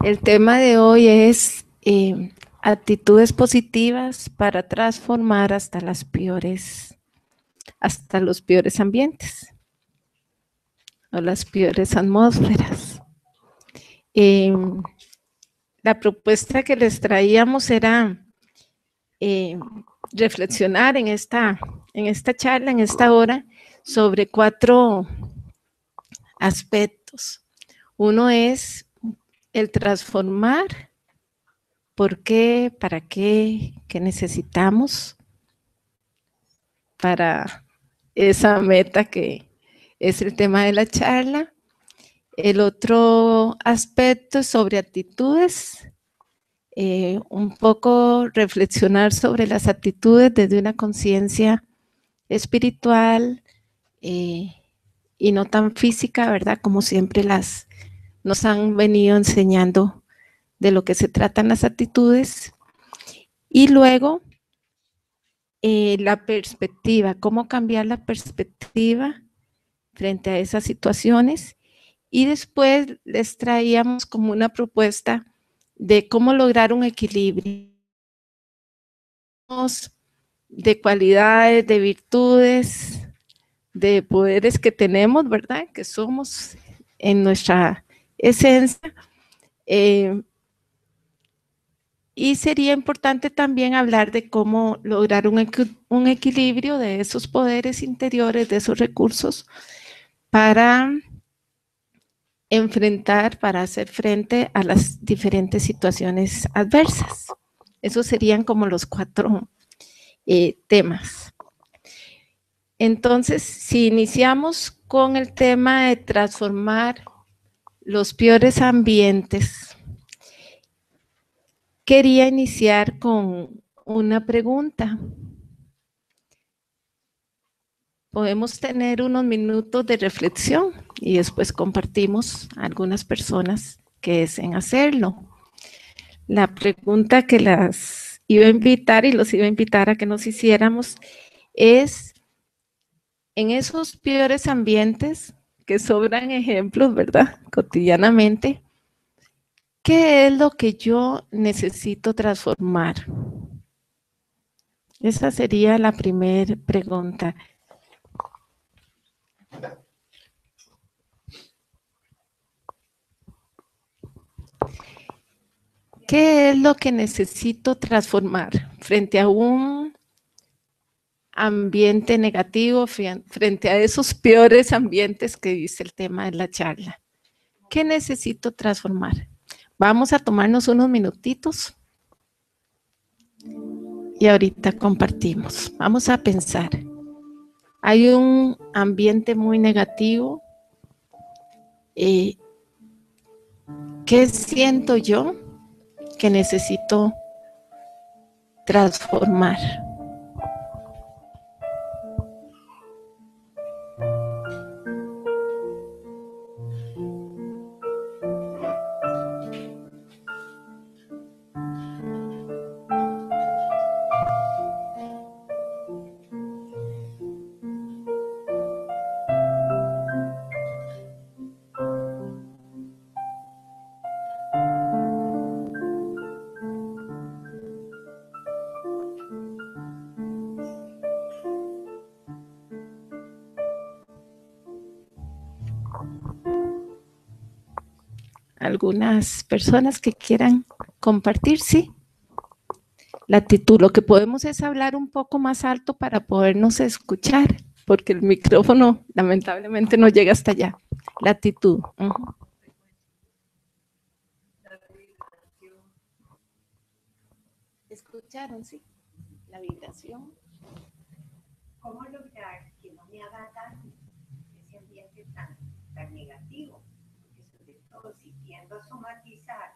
El tema de hoy es actitudes positivas para transformar hasta los peores ambientes o las peores atmósferas. Eh, la propuesta que les traíamos era eh, reflexionar en esta charla, en esta hora, sobre 4 aspectos. Uno es el transformar. ¿Por qué? ¿Para qué? ¿Qué necesitamos para esa meta que es el tema de la charla? El otro aspecto es sobre actitudes, un poco reflexionar sobre las actitudes desde una conciencia espiritual y no tan física, ¿verdad? Como siempre nos han venido enseñando de lo que se tratan las actitudes. Y luego la perspectiva, cómo cambiar la perspectiva frente a esas situaciones. Y después les traíamos como una propuesta de cómo lograr un equilibrio de cualidades, de virtudes, de poderes que tenemos, ¿verdad? Que somos en nuestra esencia. Y sería importante también hablar de cómo lograr un equilibrio de esos poderes interiores, de esos recursos, para enfrentar, para hacer frente a las diferentes situaciones adversas. Esos serían como los 4 temas. Entonces, si iniciamos con el tema de transformar los peores ambientes, quería iniciar con una pregunta. Podemos tener unos minutos de reflexión y después compartimos a algunas personas que deseen hacerlo. La pregunta que las iba a invitar y los iba a invitar a que nos hiciéramos es, en esos peores ambientes que sobran ejemplos, ¿verdad? Cotidianamente, ¿qué es lo que yo necesito transformar? Esa sería la primera pregunta. ¿Qué es lo que necesito transformar frente a un ambiente negativo, frente a esos peores ambientes que dice el tema de la charla? ¿Qué necesito transformar? Vamos a tomarnos unos minutitos y ahorita compartimos. Vamos a pensar. Hay un ambiente muy negativo. ¿Qué siento yo que necesito transformar? Algunas personas que quieran compartir, sí. La actitud, lo que podemos es hablar un poco más alto para podernos escuchar, porque el micrófono lamentablemente no llega hasta allá. La actitud. ¿Escucharon? Sí. La vibración. ¿Cómo lograr que no me haga daño ese ambiente tan negativo? Porque sobre todo si tiendo a somatizar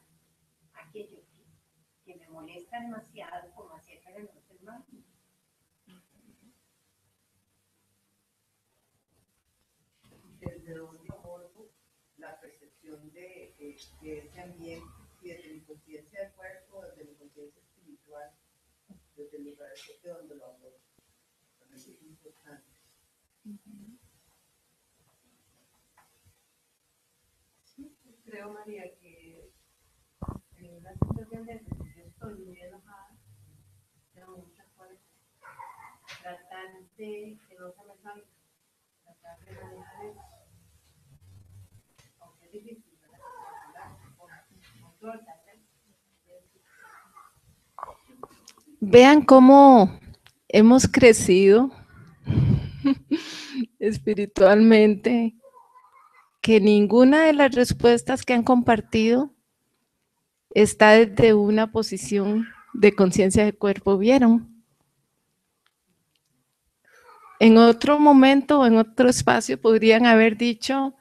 aquello que me molesta demasiado, como hacerle a los demás. Desde donde abordo la percepción de ese ambiente, desde mi conciencia del cuerpo, desde mi conciencia espiritual, desde el lugar de donde lo abordo. Es importante. Sí, creo, María, que de Rosa Mecánica, tratar de manejar eso. Aunque es difícil, ¿verdad? Control, Vean cómo hemos crecido espiritualmente, que ninguna de las respuestas que han compartido está desde una posición de conciencia de cuerpo, ¿vieron? En otro momento o en otro espacio podrían haber dicho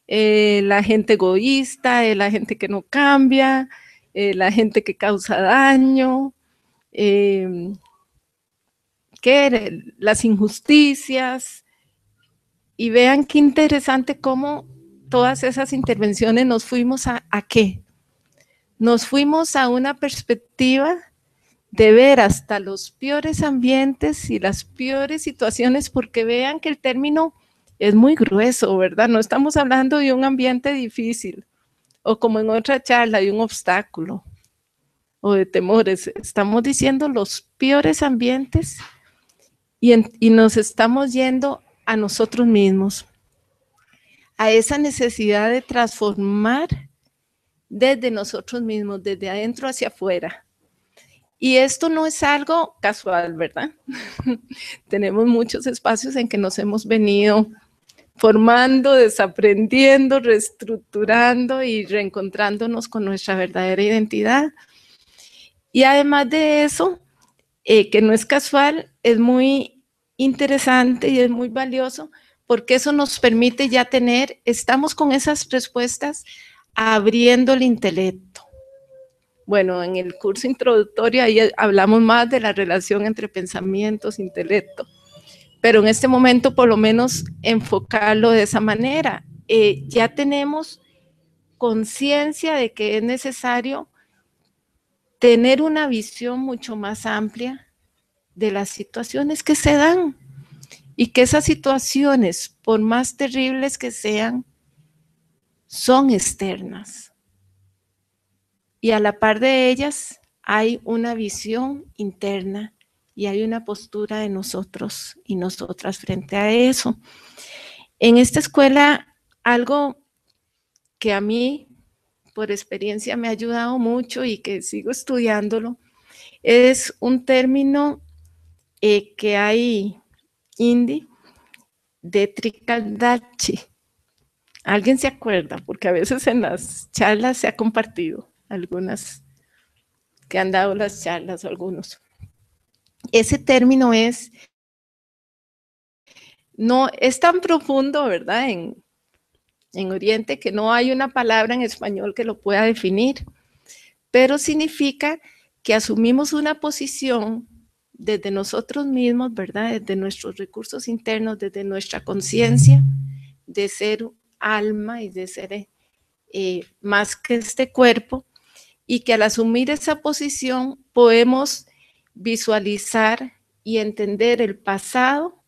la gente egoísta, la gente que no cambia, la gente que causa daño, las injusticias. Y vean qué interesante cómo todas esas intervenciones nos fuimos ¿a qué? Nos fuimos a una perspectiva de ver hasta los peores ambientes y las peores situaciones, porque vean que el término es muy grueso, ¿verdad? No estamos hablando de un ambiente difícil, o como en otra charla, de un obstáculo, o de temores. Estamos diciendo los peores ambientes y nos estamos yendo a nosotros mismos, a esa necesidad de transformar desde nosotros mismos, desde adentro hacia afuera. Y esto no es algo casual, ¿verdad? Tenemos muchos espacios en que nos hemos venido formando, desaprendiendo, reestructurando y reencontrándonos con nuestra verdadera identidad. Y además de eso, que no es casual, es muy interesante y es muy valioso, porque eso nos permite ya estamos con esas respuestas abriendo el intelecto. Bueno, en el curso introductorio ahí hablamos más de la relación entre pensamientos e intelecto, pero en este momento por lo menos enfocarlo de esa manera. Ya tenemos conciencia de que es necesario tener una visión mucho más amplia de las situaciones que se dan y que esas situaciones, por más terribles que sean, son externas. Y a la par de ellas hay una visión interna y hay una postura de nosotros y nosotras frente a eso. En esta escuela, algo que a mí, por experiencia, me ha ayudado mucho y que sigo estudiándolo, es un término que hay hindi de Trikaldachi. ¿Alguien se acuerda? Porque a veces en las charlas se ha compartido, algunas que han dado las charlas, algunos. Ese término no es tan profundo, ¿verdad? En Oriente, que no hay una palabra en español que lo pueda definir, pero significa que asumimos una posición desde nosotros mismos, ¿verdad? Desde nuestros recursos internos, desde nuestra conciencia, de ser alma y de ser más que este cuerpo, y que al asumir esa posición podemos visualizar y entender el pasado,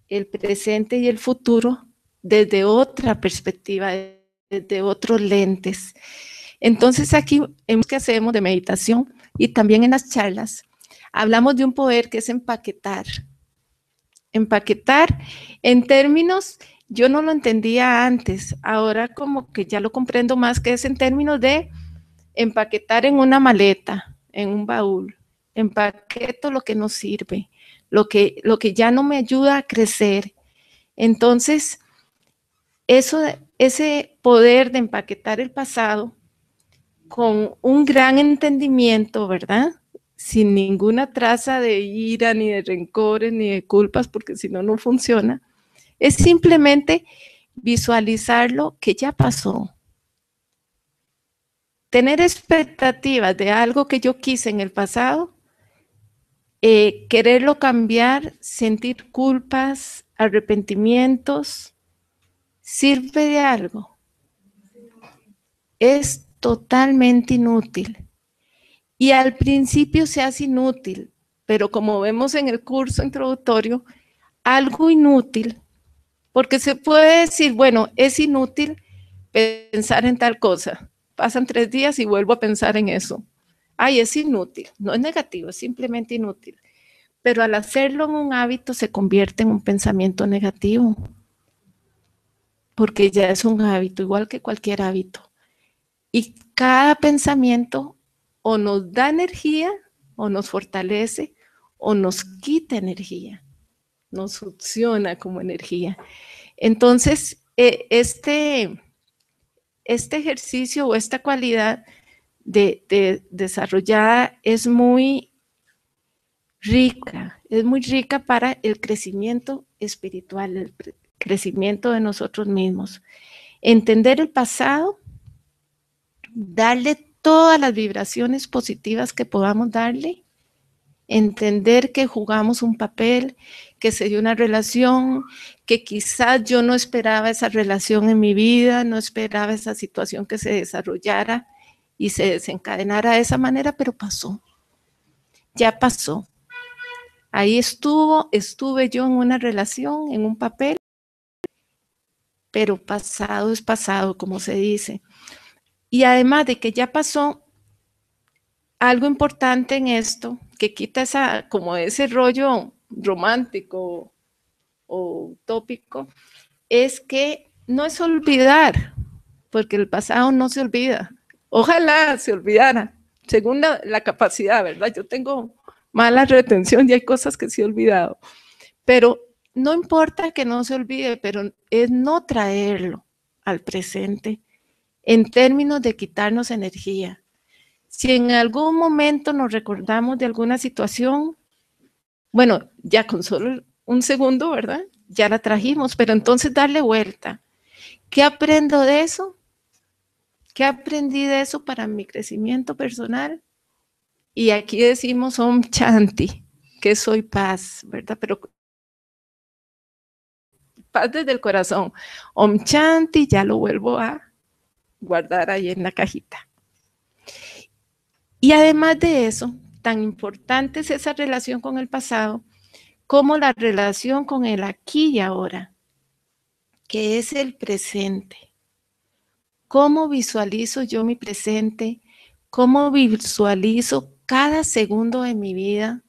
el presente y el futuro desde otra perspectiva, desde otros lentes. Entonces aquí en que hacemos de meditación y también en las charlas, hablamos de un poder que es empaquetar. Empaquetar en términos, yo no lo entendía antes, ahora como que ya lo comprendo más, que es en términos de empaquetar en una maleta, en un baúl. Empaqueto lo que no sirve, lo que ya no me ayuda a crecer. Entonces, ese poder de empaquetar el pasado con un gran entendimiento, ¿verdad? Sin ninguna traza de ira, ni de rencores, ni de culpas, porque si no, no funciona. Es simplemente visualizar lo que ya pasó. Tener expectativas de algo que yo quise en el pasado, quererlo cambiar, sentir culpas, arrepentimientos, ¿sirve de algo? Es totalmente inútil. Y al principio se hace inútil, pero como vemos en el curso introductorio, algo inútil, porque se puede decir, bueno, es inútil pensar en tal cosa. Pasan 3 días y vuelvo a pensar en eso. Ay, es inútil. No es negativo, es simplemente inútil. pero al hacerlo en un hábito se convierte en un pensamiento negativo, porque ya es un hábito, igual que cualquier hábito. Y cada pensamiento o nos da energía, o nos fortalece, o nos quita energía, nos succiona como energía. Entonces, este ejercicio o esta cualidad desarrollada es muy rica para el crecimiento espiritual, el crecimiento de nosotros mismos. Entender el pasado, darle todas las vibraciones positivas que podamos darle, entender que jugamos un papel, que se dio una relación, que quizás yo no esperaba esa relación en mi vida, no esperaba esa situación que se desarrollara y se desencadenara de esa manera, pero pasó, ya pasó. Ahí estuve yo en una relación, en un papel, pero pasado es pasado, como se dice. Y además de que ya pasó, algo importante en esto, que quita como ese rollo romántico o utópico, es que no es olvidar, porque el pasado no se olvida. Ojalá se olvidara, según la capacidad, ¿verdad? Yo tengo mala retención y hay cosas que sí he olvidado. Pero no importa que no se olvide, pero es no traerlo al presente en términos de quitarnos energía. Si en algún momento nos recordamos de alguna situación, bueno, ya con solo un segundo, ¿verdad? Ya la trajimos, pero entonces darle vuelta. ¿Qué aprendo de eso? ¿Qué aprendí de eso para mi crecimiento personal? Y aquí decimos Om Shanti, que soy paz, ¿verdad? Pero paz desde el corazón. Om Shanti, ya lo vuelvo a guardar ahí en la cajita. Y además de eso, tan importante es esa relación con el pasado, como la relación con el aquí y ahora, que es el presente. ¿Cómo visualizo yo mi presente? ¿Cómo visualizo cada segundo de mi vida?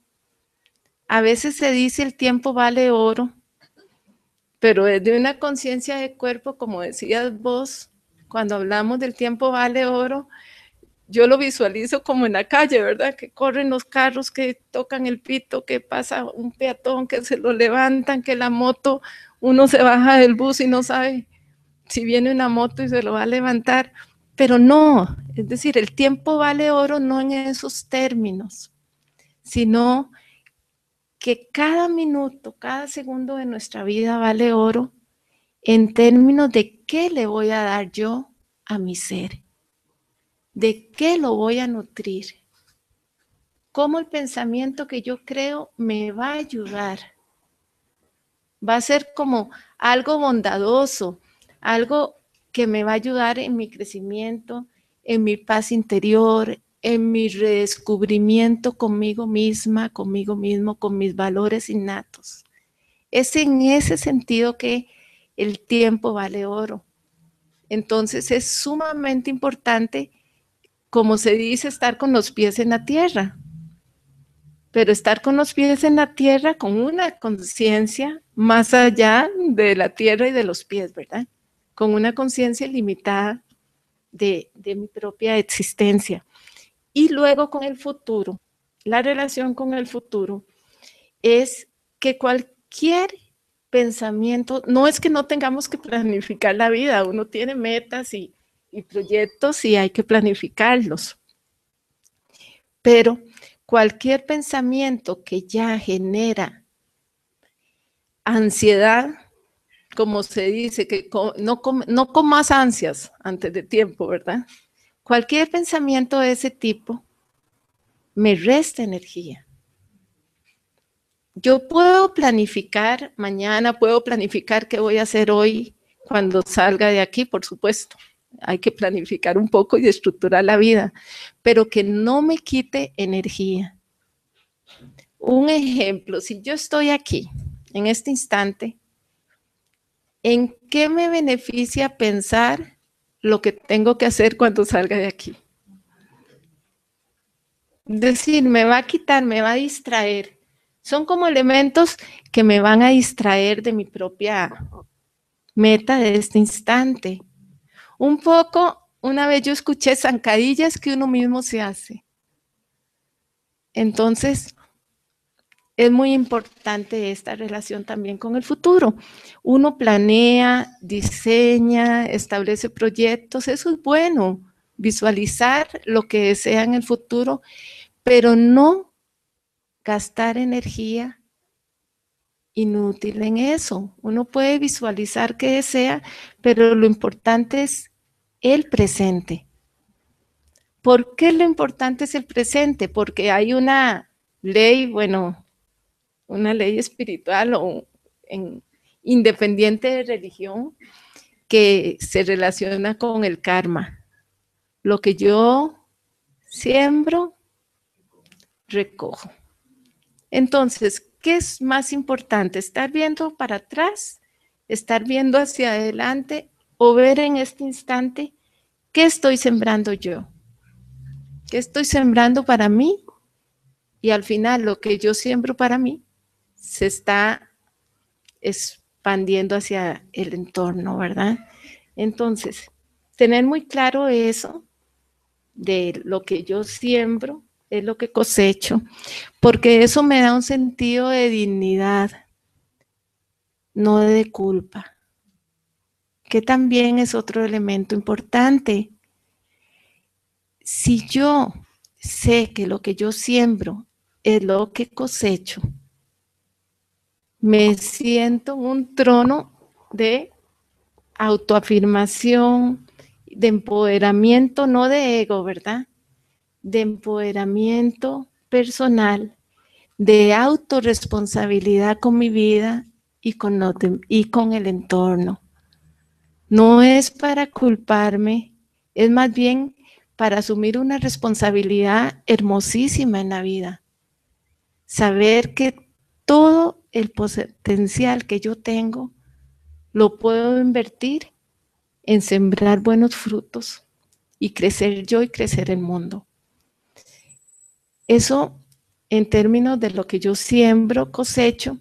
A veces se dice el tiempo vale oro, pero desde una conciencia de cuerpo, como decías vos, cuando hablamos del tiempo vale oro, yo lo visualizo como en la calle, ¿verdad? Que corren los carros, que tocan el pito, que pasa un peatón, que se lo levantan, que la moto, uno se baja del bus y no sabe si viene una moto y se lo va a levantar, pero no, es decir, el tiempo vale oro no en esos términos, sino que cada minuto, cada segundo de nuestra vida vale oro en términos de qué le voy a dar yo a mi ser, de qué lo voy a nutrir, cómo el pensamiento que yo creo me va a ayudar, va a ser como algo bondadoso, algo que me va a ayudar en mi crecimiento, en mi paz interior, en mi redescubrimiento conmigo misma, conmigo mismo, con mis valores innatos. Es en ese sentido que el tiempo vale oro. Entonces es sumamente importante, como se dice, estar con los pies en la tierra, pero estar con los pies en la tierra con una conciencia más allá de la tierra y de los pies, ¿verdad? Con una conciencia limitada de mi propia existencia. Y luego con el futuro, la relación con el futuro es que cualquier pensamiento, no es que no tengamos que planificar la vida, uno tiene metas y proyectos y hay que planificarlos, pero cualquier pensamiento que ya genera ansiedad, como se dice, que no con más ansias antes de tiempo, ¿verdad? Cualquier pensamiento de ese tipo me resta energía. Yo puedo planificar mañana, puedo planificar qué voy a hacer hoy cuando salga de aquí, por supuesto. Hay que planificar un poco y estructurar la vida, pero que no me quite energía. Un ejemplo, si yo estoy aquí, en este instante, ¿en qué me beneficia pensar lo que tengo que hacer cuando salga de aquí? Es decir, me va a quitar, me va a distraer. Son como elementos que me van a distraer de mi propia meta de este instante. Un poco, una vez yo escuché zancadillas que uno mismo se hace. Entonces, es muy importante esta relación también con el futuro. Uno planea, diseña, establece proyectos, eso es bueno, visualizar lo que desea en el futuro, pero no gastar energía inútil en eso. Uno puede visualizar qué desea, pero lo importante es el presente. ¿Por qué lo importante es el presente? Porque hay una ley, bueno, una ley espiritual o independiente de religión que se relaciona con el karma. Lo que yo siembro, recojo. Entonces, ¿qué es más importante? ¿Estar viendo para atrás? ¿Estar viendo hacia adelante? ¿O ver en este instante qué estoy sembrando yo? ¿Qué estoy sembrando para mí? Y al final lo que yo siembro para mí se está expandiendo hacia el entorno, ¿verdad? Entonces, tener muy claro eso de lo que yo siembro es lo que cosecho, porque eso me da un sentido de dignidad, no de culpa, que también es otro elemento importante. Si yo sé que lo que yo siembro es lo que cosecho, me siento en un trono de autoafirmación, de empoderamiento, no de ego, ¿verdad? De empoderamiento personal, de autorresponsabilidad con mi vida y con el entorno. No es para culparme, es más bien para asumir una responsabilidad hermosísima en la vida. Saber que todo el potencial que yo tengo lo puedo invertir en sembrar buenos frutos y crecer yo y crecer el mundo. Eso en términos de lo que yo siembro, cosecho.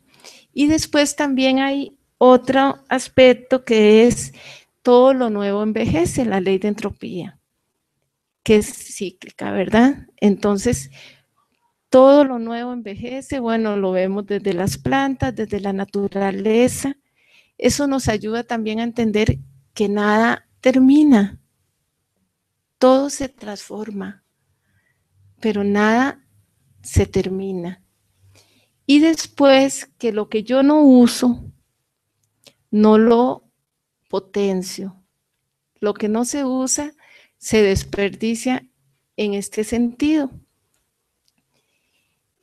Y después también hay otro aspecto que es todo lo nuevo envejece, la ley de entropía, que es cíclica, ¿verdad? Entonces, todo lo nuevo envejece, bueno, lo vemos desde las plantas, desde la naturaleza. Eso nos ayuda también a entender que nada termina, todo se transforma, pero nada se termina. Y después que lo que yo no uso, no lo potencio. Lo que no se usa, se desperdicia en este sentido.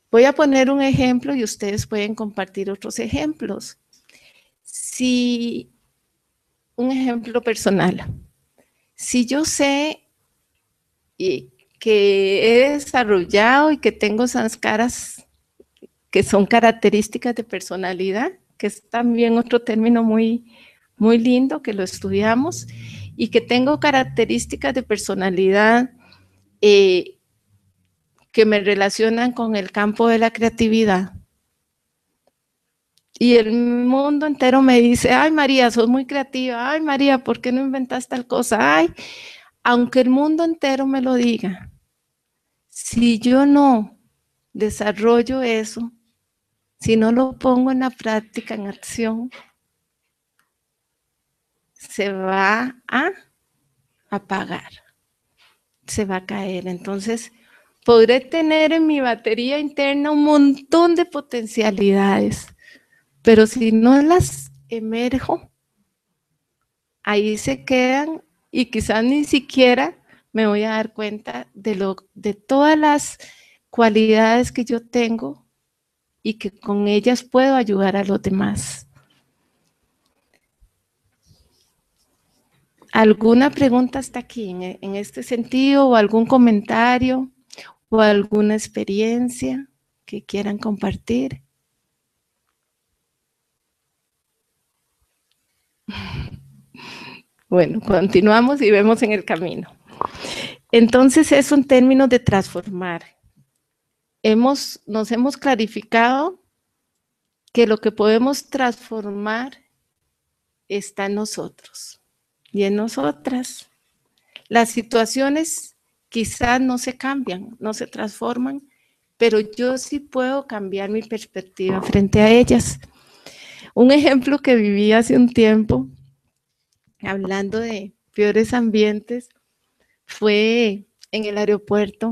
Voy a poner un ejemplo y ustedes pueden compartir otros ejemplos. Si, un ejemplo personal. Si yo sé que he desarrollado y que tengo esas caras que son características de personalidad, que es también otro término muy, muy lindo que lo estudiamos, y que tengo características de personalidad que me relacionan con el campo de la creatividad. Y el mundo entero me dice, ay María, sos muy creativa, ay María, ¿por qué no inventas tal cosa? Ay, aunque el mundo entero me lo diga, si yo no desarrollo eso, si no lo pongo en la práctica, en acción, se va a apagar, se va a caer. Entonces, podré tener en mi batería interna un montón de potencialidades, pero si no las emerjo, ahí se quedan y quizás ni siquiera me voy a dar cuenta de todas las cualidades que yo tengo y que con ellas puedo ayudar a los demás. ¿Alguna pregunta hasta aquí en este sentido o algún comentario o alguna experiencia que quieran compartir? Bueno, continuamos y vemos en el camino. Entonces es un término de transformar. Nos hemos clarificado que lo que podemos transformar está en nosotros y en nosotras. Las situaciones quizás no se cambian, no se transforman, pero yo sí puedo cambiar mi perspectiva frente a ellas. Un ejemplo que viví hace un tiempo, hablando de peores ambientes, fue en el aeropuerto.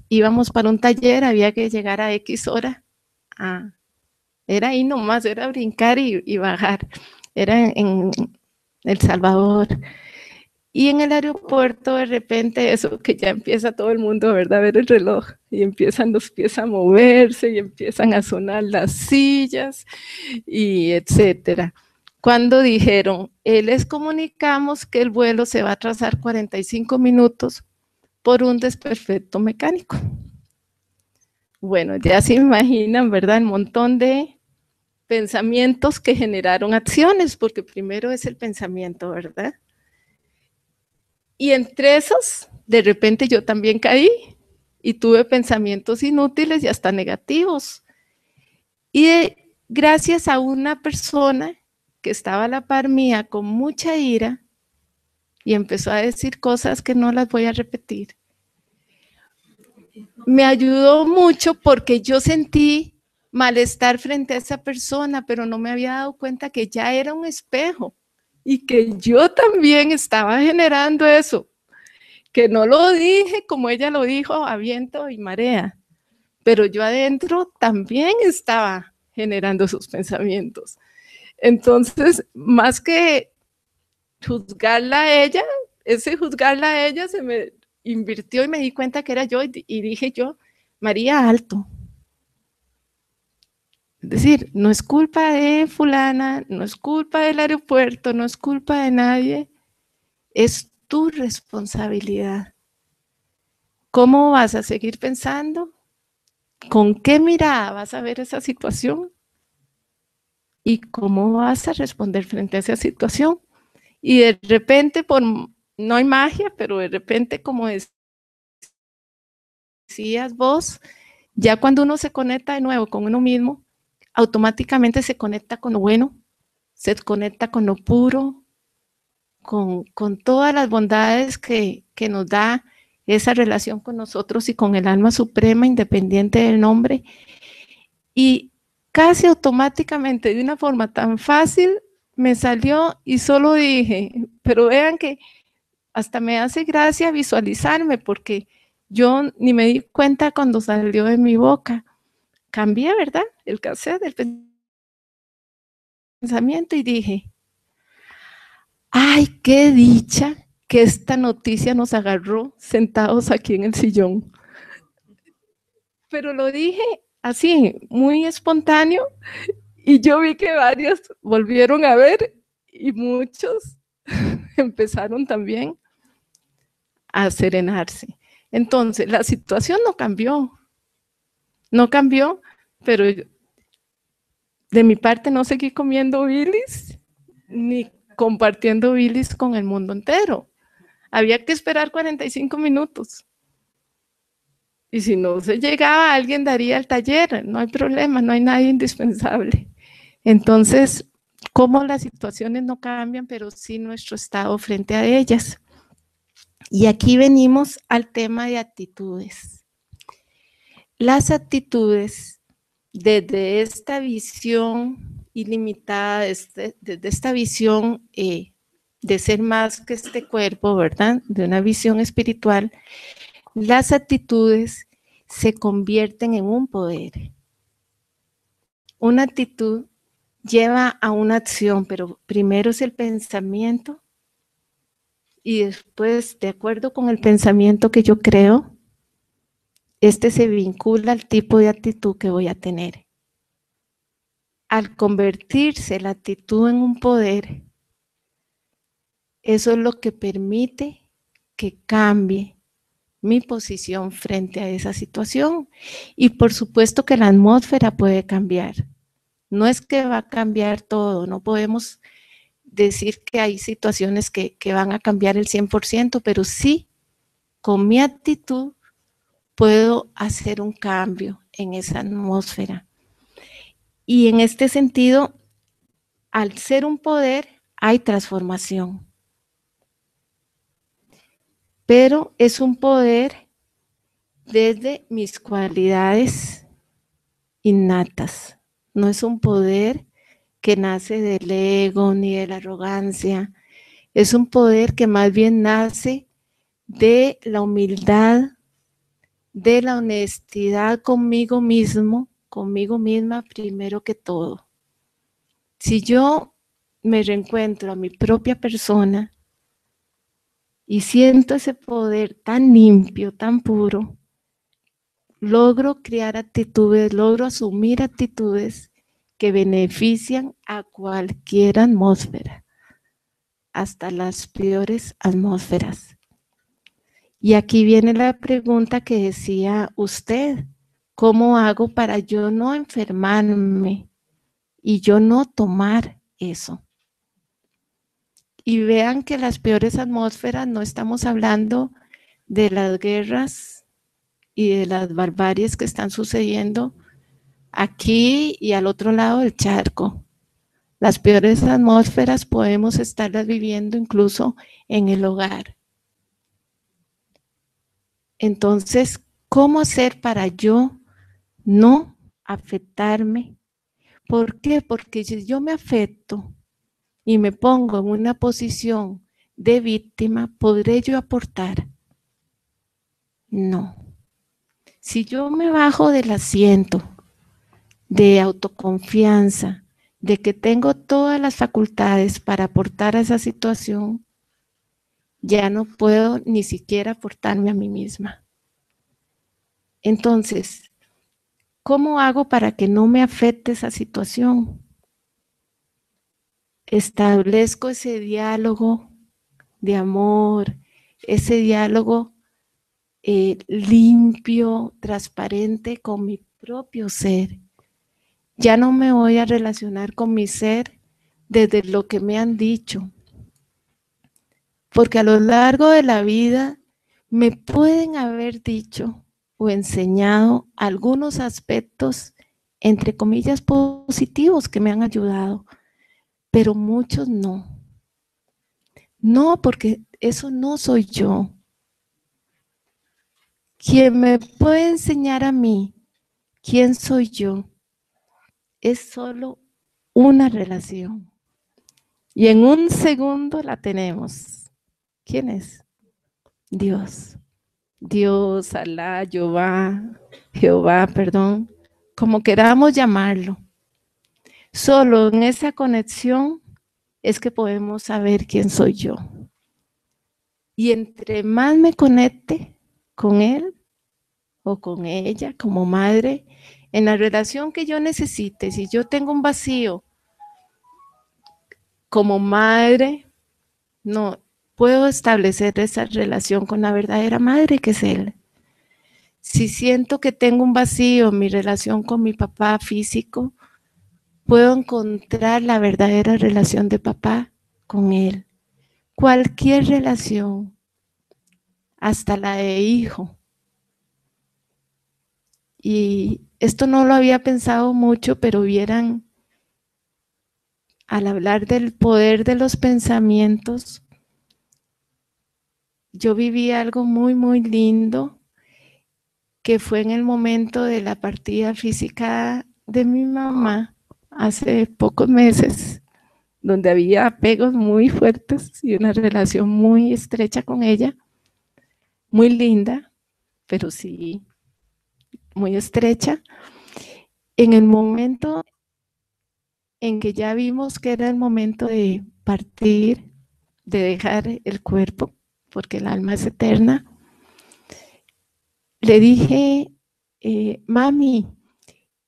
Íbamos para un taller, había que llegar a X hora. Era ahí nomás, era brincar y bajar. Era en El Salvador. Y en el aeropuerto, de repente, eso que ya empieza todo el mundo, ¿verdad?, a ver el reloj, y empiezan los pies a moverse, y empiezan a sonar las sillas, y etcétera. Cuando dijeron, les comunicamos que el vuelo se va a atrasar 45 minutos por un desperfecto mecánico. Bueno, ya se imaginan, ¿verdad?, el montón de pensamientos que generaron acciones, porque primero es el pensamiento, ¿verdad? Y entre esos, de repente yo también caí y tuve pensamientos inútiles y hasta negativos. Y gracias a una persona que estaba a la par mía con mucha ira y empezó a decir cosas que no las voy a repetir, me ayudó mucho porque yo sentí malestar frente a esa persona, pero no me había dado cuenta que ya era un espejo y que yo también estaba generando eso, que no lo dije como ella lo dijo a viento y marea, pero yo adentro también estaba generando sus pensamientos. Entonces, más que juzgarla a ella, ese juzgarla a ella se me invirtió y me di cuenta que era yo y dije yo, María, alto. Es decir, no es culpa de fulana, no es culpa del aeropuerto, no es culpa de nadie, es tu responsabilidad. ¿Cómo vas a seguir pensando? ¿Con qué mirada vas a ver esa situación? ¿Y cómo vas a responder frente a esa situación? Y de repente, no hay magia, pero de repente, como decías vos, ya cuando uno se conecta de nuevo con uno mismo, automáticamente se conecta con lo bueno, se conecta con lo puro, con todas las bondades que nos da esa relación con nosotros y con el alma suprema, independiente del nombre. Y casi automáticamente, de una forma tan fácil, me salió y solo dije, pero vean que hasta me hace gracia visualizarme, porque yo ni me di cuenta cuando salió de mi boca. Cambié, ¿verdad?, el cassette del pensamiento y dije, ¡ay, qué dicha que esta noticia nos agarró sentados aquí en el sillón! Pero lo dije así, muy espontáneo, y yo vi que varios volvieron a ver y muchos empezaron también a serenarse. Entonces, la situación no cambió, pero de mi parte no seguí comiendo bilis, ni compartiendo bilis con el mundo entero. Había que esperar 45 minutos. Y si no se llegaba, alguien daría el taller, no hay problema, no hay nadie indispensable. Entonces, cómo las situaciones no cambian, pero sí nuestro estado frente a ellas. Y aquí venimos al tema de actitudes. Las actitudes, desde esta visión ilimitada, desde esta visión de ser más que este cuerpo, ¿verdad?, de una visión espiritual, las actitudes se convierten en un poder. Una actitud lleva a una acción, pero primero es el pensamiento y después, de acuerdo con el pensamiento que yo creo, este se vincula al tipo de actitud que voy a tener. Al convertirse la actitud en un poder, eso es lo que permite que cambie mi posición frente a esa situación. Y por supuesto que la atmósfera puede cambiar. No es que va a cambiar todo, no podemos decir que hay situaciones que van a cambiar el 100%, pero sí, con mi actitud puedo hacer un cambio en esa atmósfera. Y en este sentido, al ser un poder, hay transformación. Pero es un poder desde mis cualidades innatas. No es un poder que nace del ego ni de la arrogancia. Es un poder que más bien nace de la humildad, de la honestidad conmigo mismo, conmigo misma primero que todo. Si yo me reencuentro a mi propia persona y siento ese poder tan limpio, tan puro, logro crear actitudes, logro asumir actitudes que benefician a cualquier atmósfera, hasta las peores atmósferas. Y aquí viene la pregunta que decía usted, ¿cómo hago para yo no enfermarme y yo no tomar eso? Y vean que las peores atmósferas no estamos hablando de las guerras y de las barbaries que están sucediendo aquí y al otro lado del charco. Las peores atmósferas podemos estarlas viviendo incluso en el hogar. Entonces, ¿cómo hacer para yo no afectarme? ¿Por qué? Porque si yo me afecto y me pongo en una posición de víctima, ¿podré yo aportar? No. Si yo me bajo del asiento de autoconfianza, de que tengo todas las facultades para aportar a esa situación, ya no puedo ni siquiera aportarme a mí misma. Entonces, ¿cómo hago para que no me afecte esa situación? Establezco ese diálogo de amor, ese diálogo limpio, transparente con mi propio ser. Ya no me voy a relacionar con mi ser desde lo que me han dicho, porque a lo largo de la vida me pueden haber dicho o enseñado algunos aspectos, entre comillas, positivos que me han ayudado, pero muchos no. No, porque eso no soy yo. Quien me puede enseñar a mí quién soy yo es solo una relación. Y en un segundo la tenemos. ¿Quién es? Dios. Dios, Alá, Jehová, perdón, como queramos llamarlo. Solo en esa conexión es que podemos saber quién soy yo. Y entre más me conecte con él o con ella como madre, en la relación que yo necesite, si yo tengo un vacío como madre, no puedo establecer esa relación con la verdadera madre que es él. Si siento que tengo un vacío en mi relación con mi papá físico, puedo encontrar la verdadera relación de papá con él. Cualquier relación, hasta la de hijo. Y esto no lo había pensado mucho, pero vieran, al hablar del poder de los pensamientos, yo viví algo muy, muy lindo, que fue en el momento de la partida física de mi mamá, hace pocos meses, donde había apegos muy fuertes y una relación muy estrecha con ella, muy linda, pero sí muy estrecha. En el momento en que ya vimos que era el momento de partir, de dejar el cuerpo, porque el alma es eterna, le dije, mami,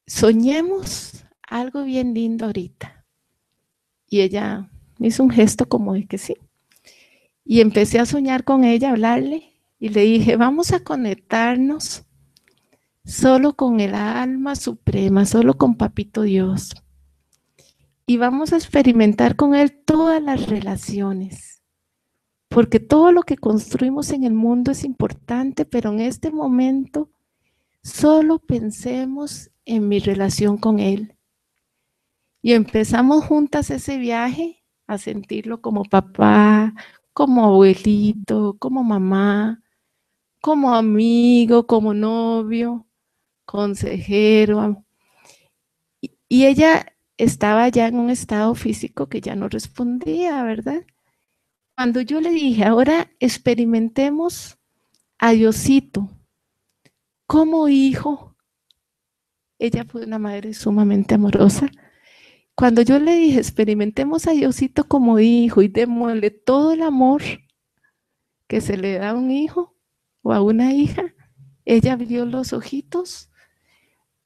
soñemos algo bien lindo ahorita. Y ella me hizo un gesto como de que sí. Y empecé a soñar con ella, a hablarle, y le dije, vamos a conectarnos solo con el alma suprema, solo con Papito Dios. Y vamos a experimentar con él todas las relaciones. Porque todo lo que construimos en el mundo es importante, pero en este momento solo pensemos en mi relación con él. Y empezamos juntas ese viaje a sentirlo como papá, como abuelito, como mamá, como amigo, como novio, consejero. Y ella estaba ya en un estado físico que ya no respondía, ¿verdad? Cuando yo le dije, ahora experimentemos a Diosito como hijo, ella fue una madre sumamente amorosa. Cuando yo le dije, experimentemos a Diosito como hijo y démosle todo el amor que se le da a un hijo o a una hija, ella abrió los ojitos,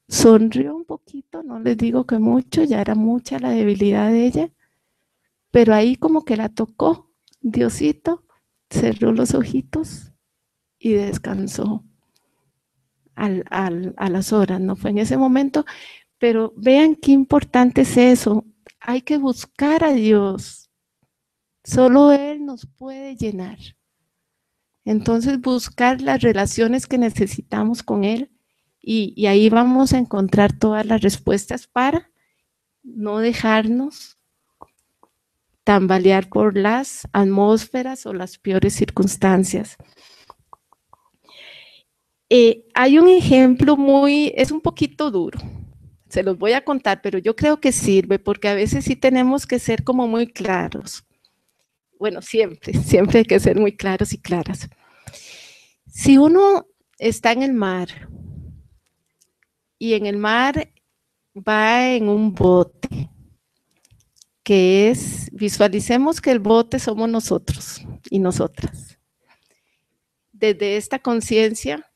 sonrió un poquito, no les digo que mucho, ya era mucha la debilidad de ella, pero ahí como que la tocó Diosito, cerró los ojitos y descansó a las horas, no fue en ese momento, pero vean qué importante es eso, hay que buscar a Dios, solo Él nos puede llenar. Entonces buscar las relaciones que necesitamos con Él y ahí vamos a encontrar todas las respuestas para no dejarnos tambalear por las atmósferas o las peores circunstancias. Hay un ejemplo es un poquito duro, se los voy a contar, pero yo creo que sirve porque a veces sí tenemos que ser como muy claros. Bueno, siempre hay que ser muy claros y claras. Si uno está en el mar y en el mar va en un bote, que es, visualicemos que el bote somos nosotros y nosotras. Desde esta conciencia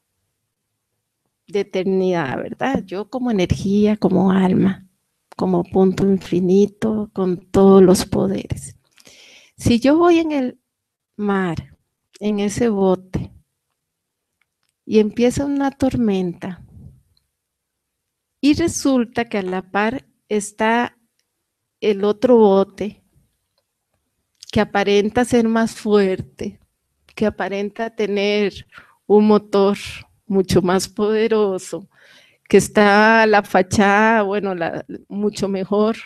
de eternidad, ¿verdad? Yo como energía, como alma, como punto infinito, con todos los poderes. Si yo voy en el mar, en ese bote, y empieza una tormenta, y resulta que a la par está el otro bote que aparenta ser más fuerte, que aparenta tener un motor mucho más poderoso, que está la fachada, bueno, mucho mejor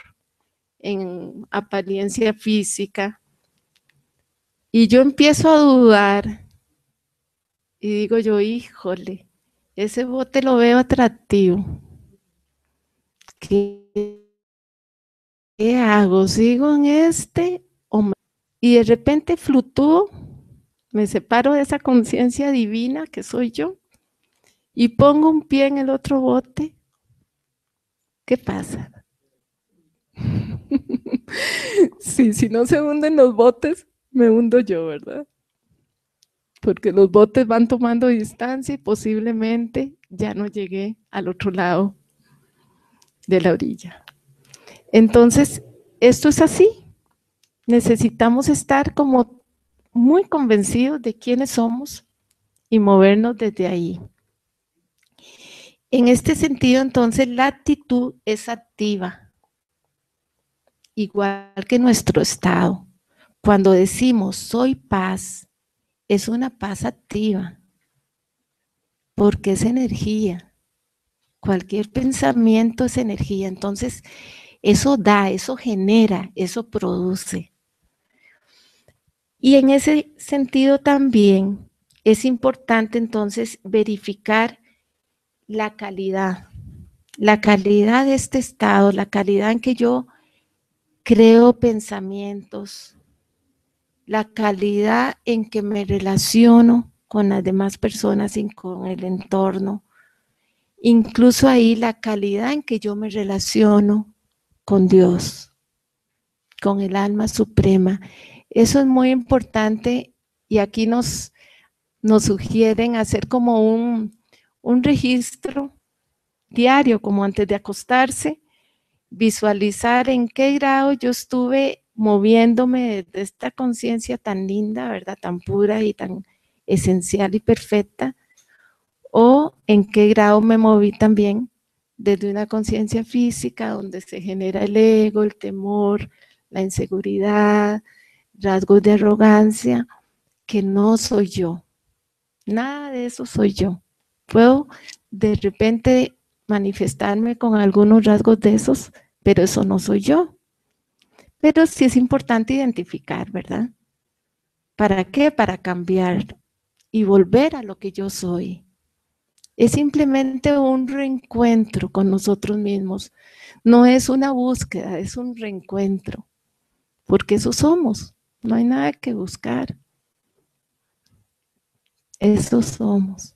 en apariencia física, y yo empiezo a dudar y digo yo, híjole, ese bote lo veo atractivo. ¿Qué hago? ¿Sigo en este o me... Y de repente fluctúo, me separo de esa conciencia divina que soy yo y pongo un pie en el otro bote? ¿Qué pasa? Sí, si no se hunden los botes, me hundo yo, ¿verdad? Porque los botes van tomando distancia y posiblemente ya no llegué al otro lado de la orilla. Entonces, esto es así. Necesitamos estar como muy convencidos de quiénes somos y movernos desde ahí. En este sentido, entonces, la actitud es activa, igual que nuestro estado. Cuando decimos soy paz, es una paz activa, porque es energía. Cualquier pensamiento es energía. Entonces, eso da, eso genera, eso produce. Y en ese sentido también es importante entonces verificar la calidad de este estado, la calidad en que yo creo pensamientos, la calidad en que me relaciono con las demás personas y con el entorno, incluso ahí la calidad en que yo me relaciono con Dios, con el alma suprema. Eso es muy importante y aquí nos sugieren hacer como un registro diario, como antes de acostarse, visualizar en qué grado yo estuve moviéndome de esta conciencia tan linda, ¿verdad? Tan pura y tan esencial y perfecta, o en qué grado me moví también desde una conciencia física donde se genera el ego, el temor, la inseguridad, rasgos de arrogancia, que no soy yo. Nada de eso soy yo. Puedo de repente manifestarme con algunos rasgos de esos, pero eso no soy yo. Pero sí es importante identificar, ¿verdad? ¿Para qué? Para cambiar y volver a lo que yo soy. Es simplemente un reencuentro con nosotros mismos. No es una búsqueda, es un reencuentro, porque eso somos. No hay nada que buscar. Eso somos.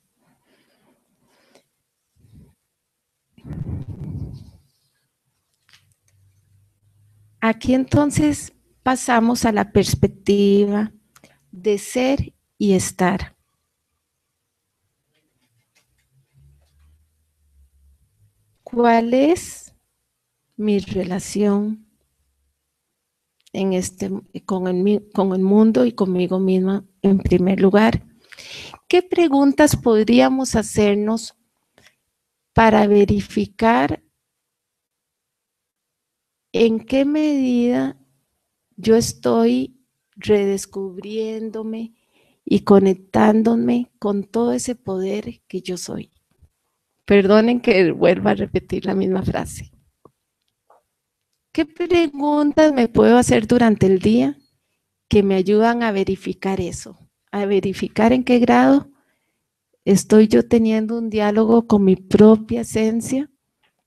Aquí entonces pasamos a la perspectiva de ser y estar. ¿Cuál es mi relación con el mundo y conmigo misma en primer lugar? ¿Qué preguntas podríamos hacernos para verificar en qué medida yo estoy redescubriéndome y conectándome con todo ese poder que yo soy? Perdonen que vuelva a repetir la misma frase. ¿Qué preguntas me puedo hacer durante el día que me ayudan a verificar eso? A verificar en qué grado estoy yo teniendo un diálogo con mi propia esencia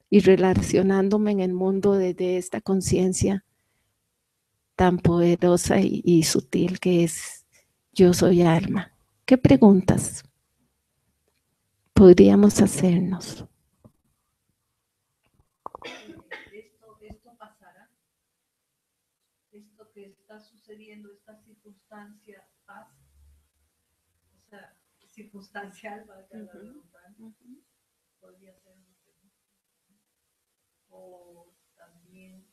y relacionándome en el mundo desde esta conciencia tan poderosa y sutil que es yo soy alma. ¿Qué preguntas podríamos hacernos? Esto pasará, esto que está sucediendo, esta circunstancia pasa, o sea, circunstancial, valga la redundancia, podría ser una pregunta. O también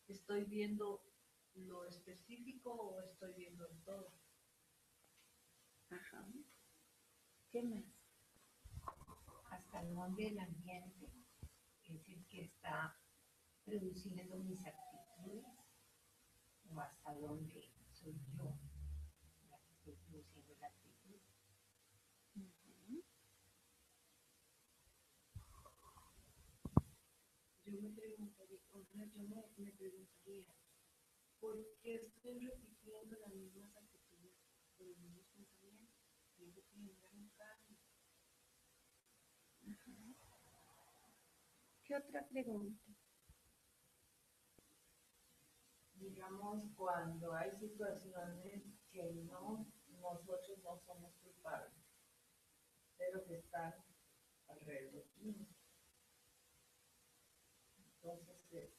estoy viendo lo específico o estoy viendo el todo. Ajá. ¿Qué más? Hasta dónde el ambiente es el que está produciendo mis actitudes o hasta dónde soy yo la que estoy produciendo la actitud. Yo me preguntaría, ¿por qué estoy repitiendo las mismas actitudes o los mismos pensamientos? Tengo que generar un cambio. ¿Qué otra pregunta? Digamos, cuando hay situaciones que nosotros no somos culpables, pero que están alrededor mío. Entonces,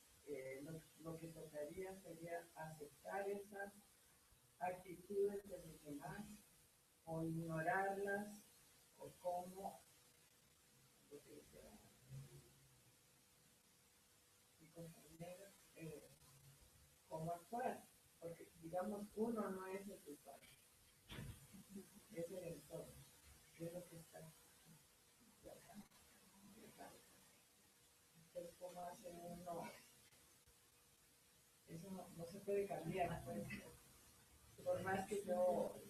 lo que tocaría sería aceptar esas actitudes de los demás o ignorarlas o cómo y comprender cómo actuar, porque digamos uno no es el culpable, es el entorno, es lo que está. Entonces, ¿cómo hace uno? Eso no se puede cambiar, pues. Por más que yo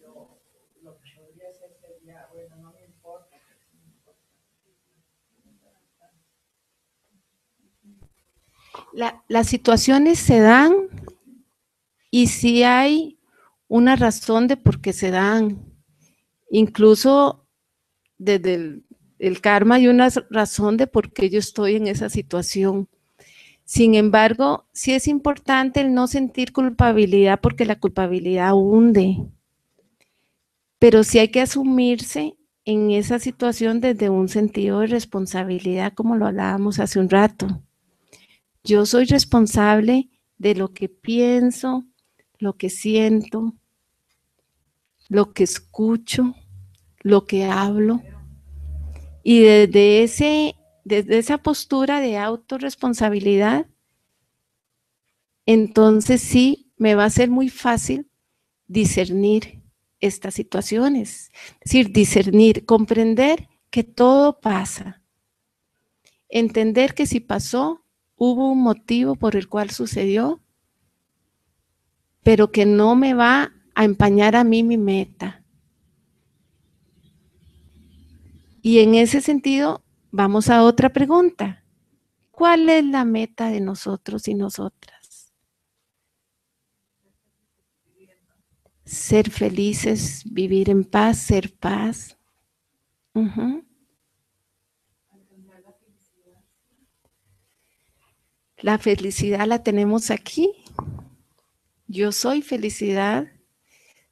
lo que podría hacer sería, bueno, no me importa, no me importa. Las situaciones se dan y sí hay una razón de por qué se dan. Incluso desde el karma hay una razón de por qué yo estoy en esa situación. Sin embargo, sí es importante el no sentir culpabilidad porque la culpabilidad hunde. Pero sí hay que asumirse en esa situación desde un sentido de responsabilidad, como lo hablábamos hace un rato. Yo soy responsable de lo que pienso, lo que siento, lo que escucho, lo que hablo. Y desde esa postura de autorresponsabilidad, entonces sí me va a ser muy fácil discernir estas situaciones. Es decir, discernir, comprender que todo pasa. Entender que si pasó, hubo un motivo por el cual sucedió, pero que no me va a empañar a mí mi meta. Y en ese sentido, vamos a otra pregunta. ¿Cuál es la meta de nosotros y nosotras? Ser felices, vivir en paz, ser paz. La felicidad la tenemos aquí. Yo soy felicidad.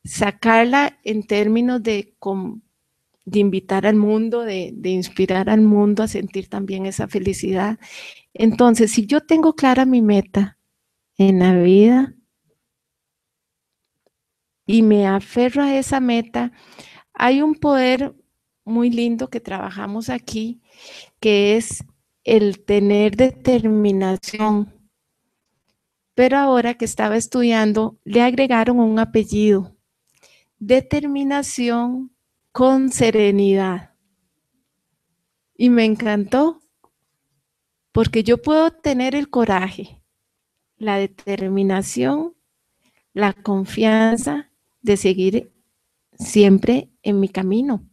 Sacarla en términos de invitar al mundo, de inspirar al mundo a sentir también esa felicidad. Entonces, si yo tengo clara mi meta en la vida y me aferro a esa meta, hay un poder muy lindo que trabajamos aquí, que es el tener determinación. Pero ahora que estaba estudiando, le agregaron un apellido: determinación con serenidad. Y me encantó, porque yo puedo tener el coraje, la determinación, la confianza de seguir siempre en mi camino.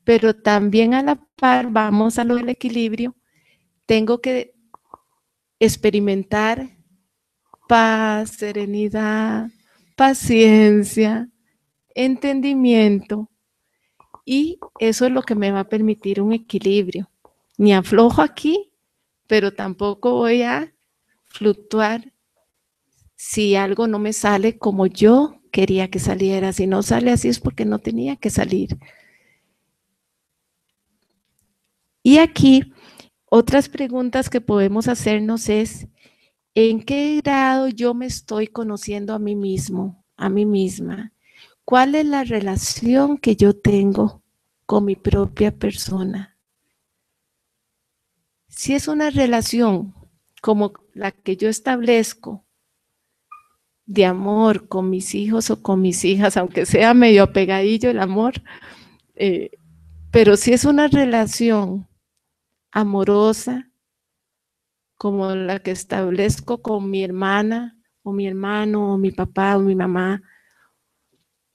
Pero también a la par, vamos a lo del equilibrio, tengo que experimentar paz, serenidad, paciencia, entendimiento. Y eso es lo que me va a permitir un equilibrio. Ni aflojo aquí, pero tampoco voy a fluctuar si algo no me sale como yo quería que saliera. Si no sale así es porque no tenía que salir. Y aquí, otras preguntas que podemos hacernos es: ¿en qué grado yo me estoy conociendo a mí mismo, a mí misma? ¿Cuál es la relación que yo tengo con mi propia persona? Si es una relación como la que yo establezco de amor con mis hijos o con mis hijas, aunque sea medio apegadillo el amor, pero si es una relación amorosa como la que establezco con mi hermana o mi hermano o mi papá o mi mamá,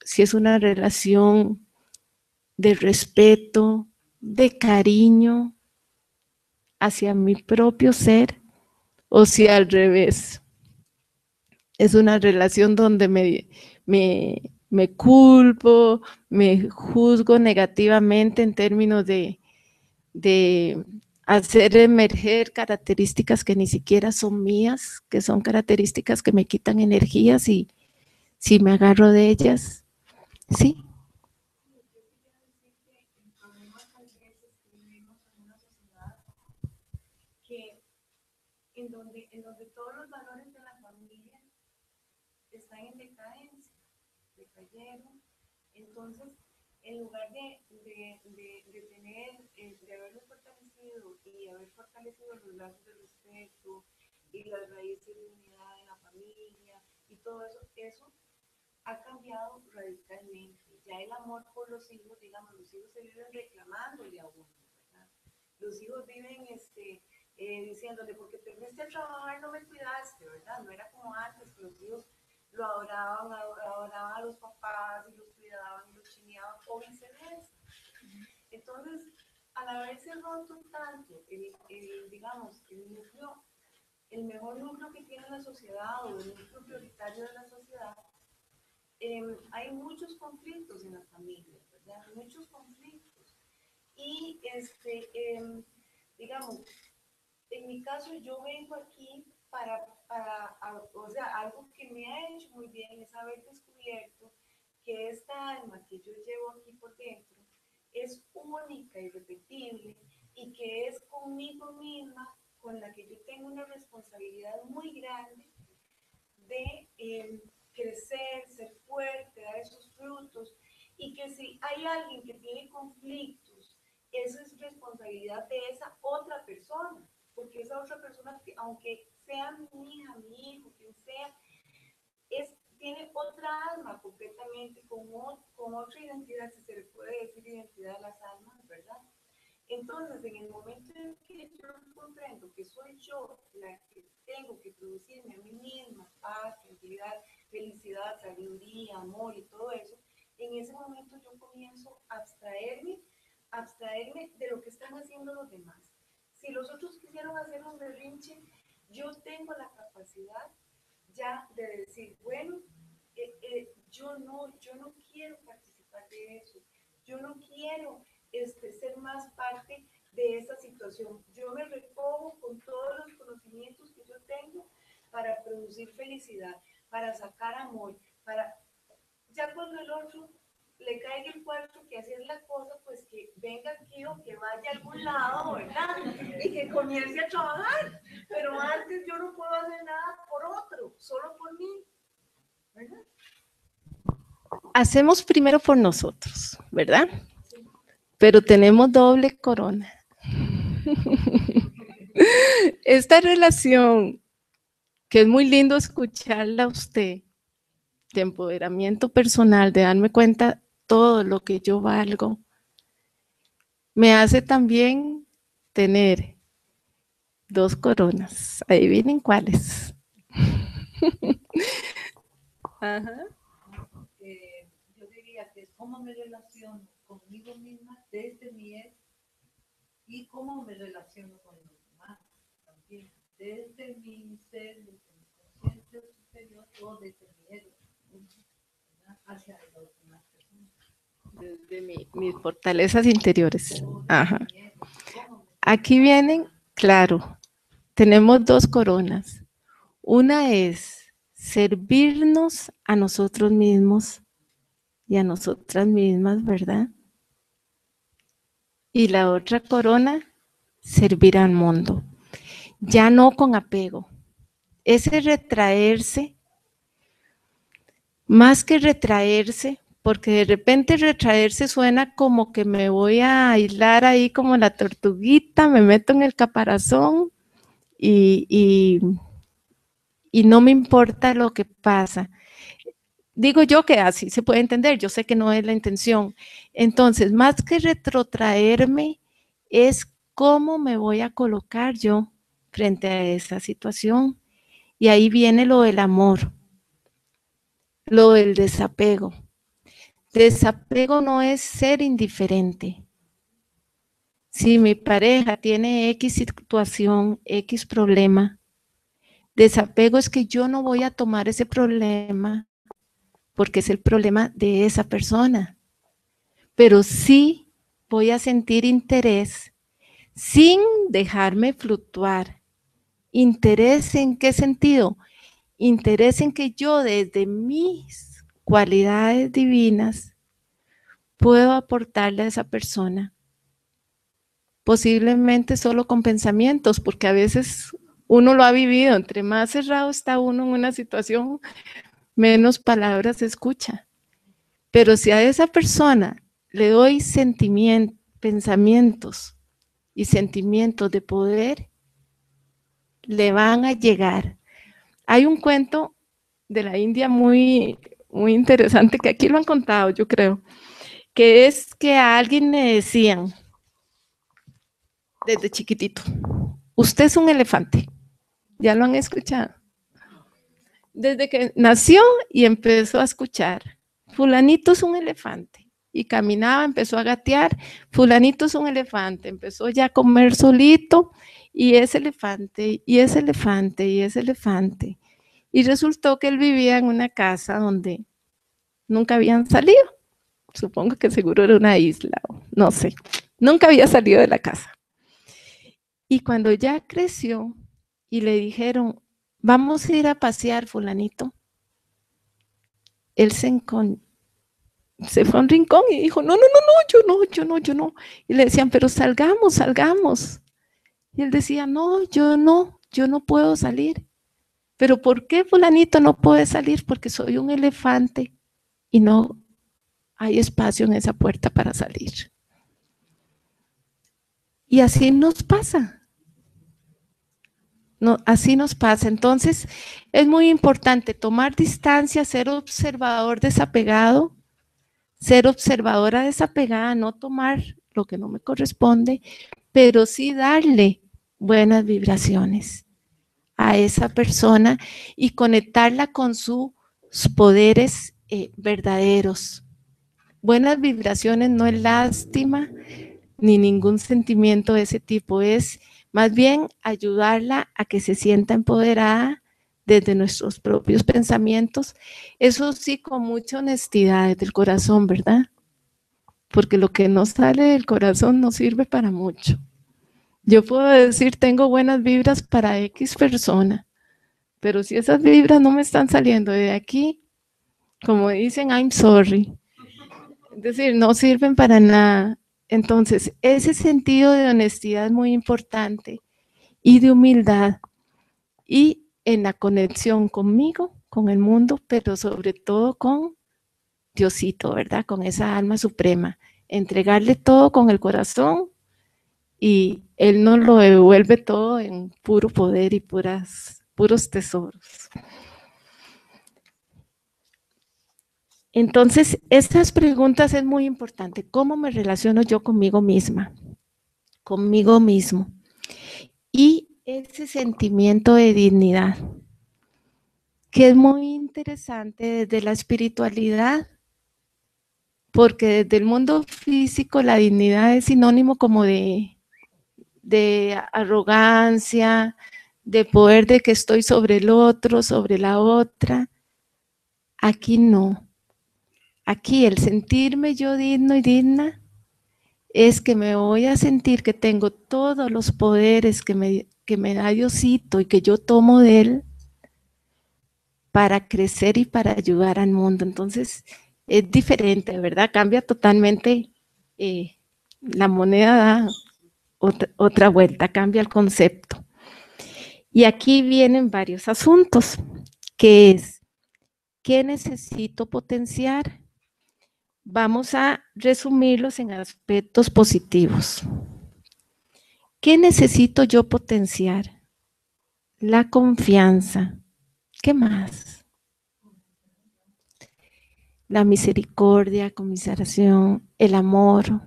si es una relación de respeto, de cariño hacia mi propio ser, o si al revés, es una relación donde me culpo, me juzgo negativamente en términos de hacer emerger características que ni siquiera son mías, que son características que me quitan energías y si me agarro de ellas, sí. El problema tal vez es que vivimos en una sociedad que en donde todos los valores de la familia están en decadencia, decayeron. Entonces, en lugar de tener, de haberlo fortalecido y haber fortalecido los lazos de respeto y las raíces de unidad en la familia y todo eso, eso ha cambiado radicalmente. Ya el amor por los hijos, digamos, los hijos se viven reclamándole a uno, ¿verdad? Los hijos viven diciéndole, porque te fuiste a trabajar, no me cuidaste, ¿verdad? No era como antes, que los hijos lo adoraban a los papás y los cuidaban y los chineaban, o viceversa. Entonces, al haberse roto tanto, digamos, el núcleo, el mejor núcleo que tiene la sociedad o el núcleo prioritario de la sociedad, hay muchos conflictos en las familias, ¿verdad? Muchos conflictos. Y, digamos, en mi caso yo vengo aquí o sea, algo que me ha hecho muy bien es haber descubierto que esta alma que yo llevo aquí por dentro es única y repetible y que es conmigo misma con la que yo tengo una responsabilidad muy grande de crecer, ser fuerte, dar esos frutos, y que si hay alguien que tiene conflictos, eso es responsabilidad de esa otra persona, porque esa otra persona, aunque sea mi hija, mi hijo, quien sea, tiene otra alma completamente, con otra identidad, si se le puede decir identidad de las almas, ¿verdad? Entonces, en el momento en que yo comprendo que soy yo la que tengo que producirme a mí misma paz, tranquilidad, felicidad, sabiduría, amor y todo eso, en ese momento yo comienzo a abstraerme de lo que están haciendo los demás. Si los otros quisieron hacer un berrinche, yo tengo la capacidad ya de decir, bueno, yo no quiero participar de eso, yo no quiero ser más parte de esa situación. Yo me recojo con todos los conocimientos que yo tengo para producir felicidad, para sacar amor, para ya cuando el otro le caiga el cuarto que así es la cosa, pues que venga aquí o que vaya a algún lado, ¿verdad? Y que comience a trabajar. Pero antes yo no puedo hacer nada por otro, solo por mí, ¿verdad? Hacemos primero por nosotros, ¿verdad? Pero tenemos doble corona. Esta relación, que es muy lindo escucharla a usted, de empoderamiento personal, de darme cuenta todo lo que yo valgo, me hace también tener dos coronas. Adivinen cuáles. Ajá. Yo diría que es cómo me relaciono conmigo misma desde mi ego y cómo me relaciono con los demás también, desde mi ser, desde mi conciencia superior o desde mi ego, ¿verdad? Hacia las demás personas. Desde mis fortalezas interiores. Ajá. Aquí vienen, claro, tenemos dos coronas. Una es servirnos a nosotros mismos y a nosotras mismas, ¿verdad? Y la otra corona, servir al mundo. Ya no con apego. Ese retraerse, más que retraerse, porque de repente retraerse suena como que me voy a aislar ahí como la tortuguita, me meto en el caparazón y no me importa lo que pasa. Digo yo que así se puede entender, yo sé que no es la intención. Entonces, más que retrotraerme, es cómo me voy a colocar yo frente a esa situación. Y ahí viene lo del amor, lo del desapego. Desapego no es ser indiferente. Si mi pareja tiene X situación, X problema, desapego es que yo no voy a tomar ese problema porque es el problema de esa persona, pero sí voy a sentir interés sin dejarme fluctuar. ¿Interés en qué sentido? Interés en que yo desde mis cualidades divinas puedo aportarle a esa persona, posiblemente solo con pensamientos, porque a veces uno lo ha vivido, entre más cerrado está uno en una situación, menos palabras se escucha. Pero si a esa persona le doy sentimientos, pensamientos y sentimientos de poder, le van a llegar. Hay un cuento de la India muy, muy interesante, que aquí lo han contado, yo creo, que es que a alguien le decían, desde chiquitito, usted es un elefante. ¿Ya lo han escuchado? Desde que nació y empezó a escuchar, fulanito es un elefante. Y caminaba, empezó a gatear, fulanito es un elefante, empezó ya a comer solito, y es elefante, y es elefante, y es elefante. Y resultó que él vivía en una casa donde nunca habían salido. Supongo que seguro era una isla, no sé. Nunca había salido de la casa. Y cuando ya creció y le dijeron, vamos a ir a pasear, fulanito, él se fue a un rincón y dijo, no, yo no. Y le decían, pero salgamos. Y él decía, no, yo no puedo salir. ¿Pero por qué fulanito no puede salir? Porque soy un elefante y no hay espacio en esa puerta para salir. Y así nos pasa. No, así nos pasa. Entonces, es muy importante tomar distancia, ser observador desapegado, ser observadora desapegada, no tomar lo que no me corresponde, pero sí darle buenas vibraciones a esa persona y conectarla con sus poderes verdaderos. Buenas vibraciones no es lástima ni ningún sentimiento de ese tipo, es más bien ayudarla a que se sienta empoderada desde nuestros propios pensamientos, eso sí, con mucha honestidad desde el corazón, ¿verdad? Porque lo que no sale del corazón no sirve para mucho. Yo puedo decir, tengo buenas vibras para X persona, pero si esas vibras no me están saliendo de aquí, como dicen, I'm sorry. Es decir, no sirven para nada. Entonces, ese sentido de honestidad es muy importante y de humildad y en la conexión conmigo, con el mundo, pero sobre todo con Diosito, ¿verdad? Con esa alma suprema. Entregarle todo con el corazón y Él nos lo devuelve todo en puro poder y puros tesoros. Entonces, estas preguntas es muy importante. ¿Cómo me relaciono yo conmigo misma? Conmigo mismo. Y ese sentimiento de dignidad, que es muy interesante desde la espiritualidad, porque desde el mundo físico la dignidad es sinónimo como de arrogancia, de poder de que estoy sobre el otro, sobre la otra. Aquí no. Aquí el sentirme yo digno y digna es que me voy a sentir que tengo todos los poderes que me da Diosito y que yo tomo de Él para crecer y para ayudar al mundo. Entonces es diferente, ¿verdad? Cambia totalmente, la moneda da otra vuelta, cambia el concepto. Y aquí vienen varios asuntos, que es, ¿qué necesito potenciar? Vamos a resumirlos en aspectos positivos. ¿Qué necesito yo potenciar? La confianza. ¿Qué más? La misericordia, conmiseración, el amor,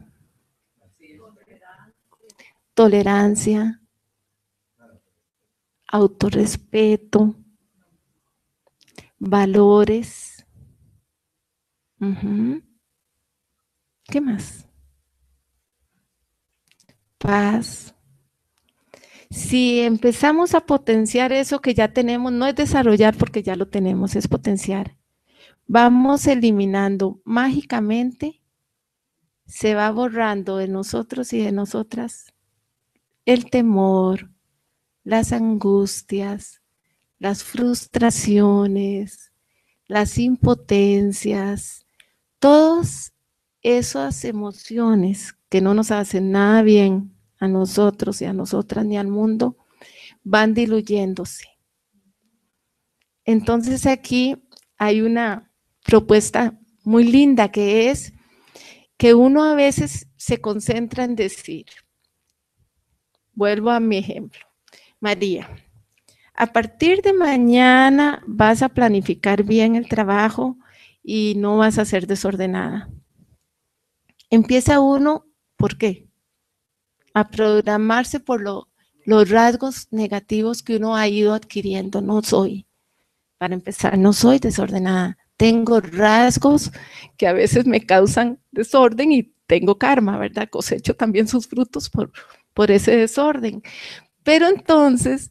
tolerancia, autorrespeto, valores. ¿Qué más? Paz. Si empezamos a potenciar eso que ya tenemos, no es desarrollar porque ya lo tenemos, es potenciar. Vamos eliminando mágicamente, se va borrando de nosotros y de nosotras el temor, las angustias, las frustraciones, las impotencias, todas esas emociones que no nos hacen nada bien a nosotros y a nosotras ni al mundo, van diluyéndose. Entonces aquí hay una propuesta muy linda que es que uno a veces se concentra en decir, vuelvo a mi ejemplo, María, a partir de mañana vas a planificar bien el trabajo y no vas a ser desordenada. Empieza uno, ¿por qué? A programarse por los rasgos negativos que uno ha ido adquiriendo. No soy, para empezar, no soy desordenada. Tengo rasgos que a veces me causan desorden y tengo karma, ¿verdad? Cosecho también sus frutos por ese desorden. Pero entonces,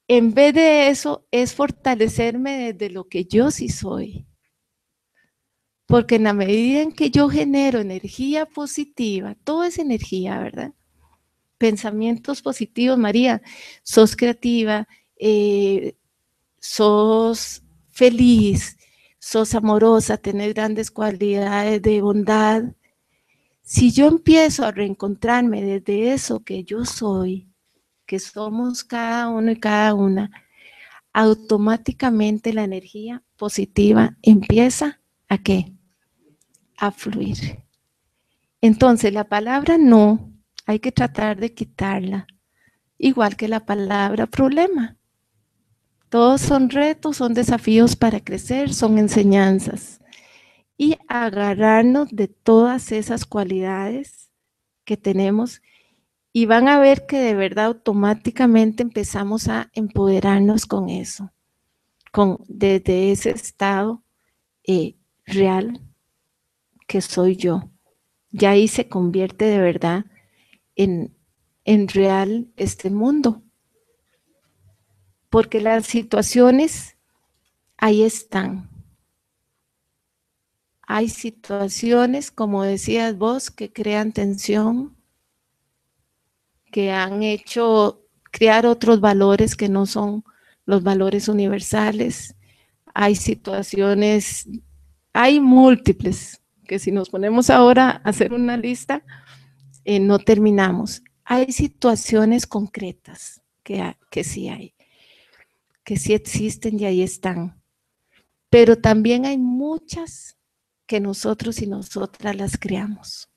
en vez de eso, es fortalecerme desde lo que yo sí soy. Porque en la medida en que yo genero energía positiva, todo es energía, ¿verdad? Pensamientos positivos, María, sos creativa, sos feliz, sos amorosa, tenés grandes cualidades de bondad. Si yo empiezo a reencontrarme desde eso que yo soy, que somos cada uno y cada una, automáticamente la energía positiva empieza ¿a qué? A fluir. Entonces la palabra no, hay que tratar de quitarla, igual que la palabra problema. Todos son retos, son desafíos para crecer, son enseñanzas. Y agarrarnos de todas esas cualidades que tenemos y van a ver que de verdad automáticamente empezamos a empoderarnos con eso, desde ese estado real que soy yo. Ya ahí se convierte de verdad en en real este mundo. Porque las situaciones ahí están. Hay situaciones, como decías vos, que crean tensión, que han hecho crear otros valores que no son los valores universales. Hay situaciones, hay múltiples, que si nos ponemos ahora a hacer una lista, no terminamos. Hay situaciones concretas que sí hay, que sí existen y ahí están. Pero también hay muchas que nosotros y nosotras las creamos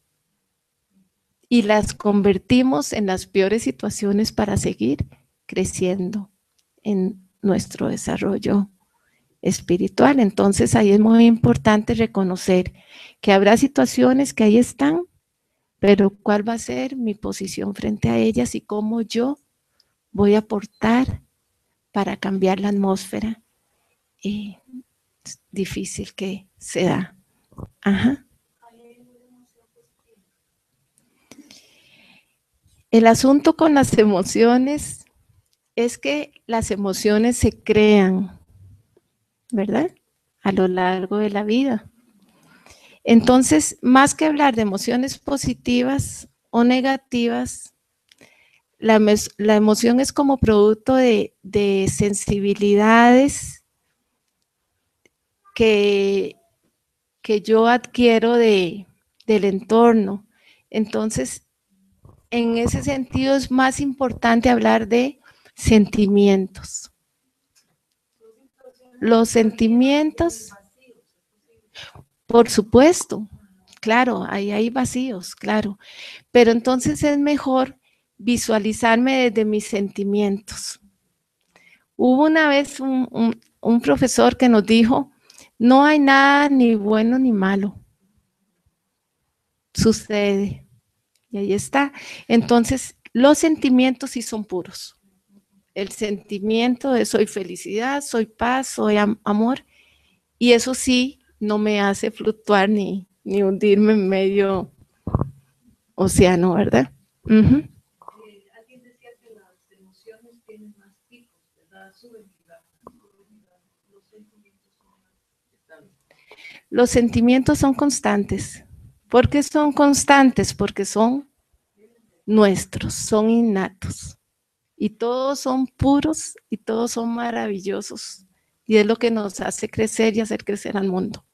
y las convertimos en las peores situaciones para seguir creciendo en nuestro desarrollo espiritual. Entonces ahí es muy importante reconocer que habrá situaciones que ahí están, pero cuál va a ser mi posición frente a ellas y cómo yo voy a aportar para cambiar la atmósfera difícil que se da. Ajá. El asunto con las emociones es que las emociones se crean, ¿verdad? A lo largo de la vida. Entonces, más que hablar de emociones positivas o negativas, la emoción es como producto de sensibilidades que yo adquiero del entorno. Entonces, en ese sentido es más importante hablar de sentimientos. Los sentimientos, por supuesto, claro, ahí hay vacíos, claro, pero entonces es mejor visualizarme desde mis sentimientos. Hubo una vez un profesor que nos dijo, no hay nada ni bueno ni malo, sucede, y ahí está. Entonces, los sentimientos sí son puros. El sentimiento de soy felicidad, soy paz, soy amor, y eso sí no me hace fluctuar ni hundirme en medio océano, ¿verdad? Alguien decía que las emociones tienen más picos, ¿verdad? Suben y bajan. Los sentimientos son más estables. Los sentimientos son constantes. ¿Por qué son constantes? Porque son nuestros, son innatos. Y todos son puros y todos son maravillosos. Y es lo que nos hace crecer y hacer crecer al mundo.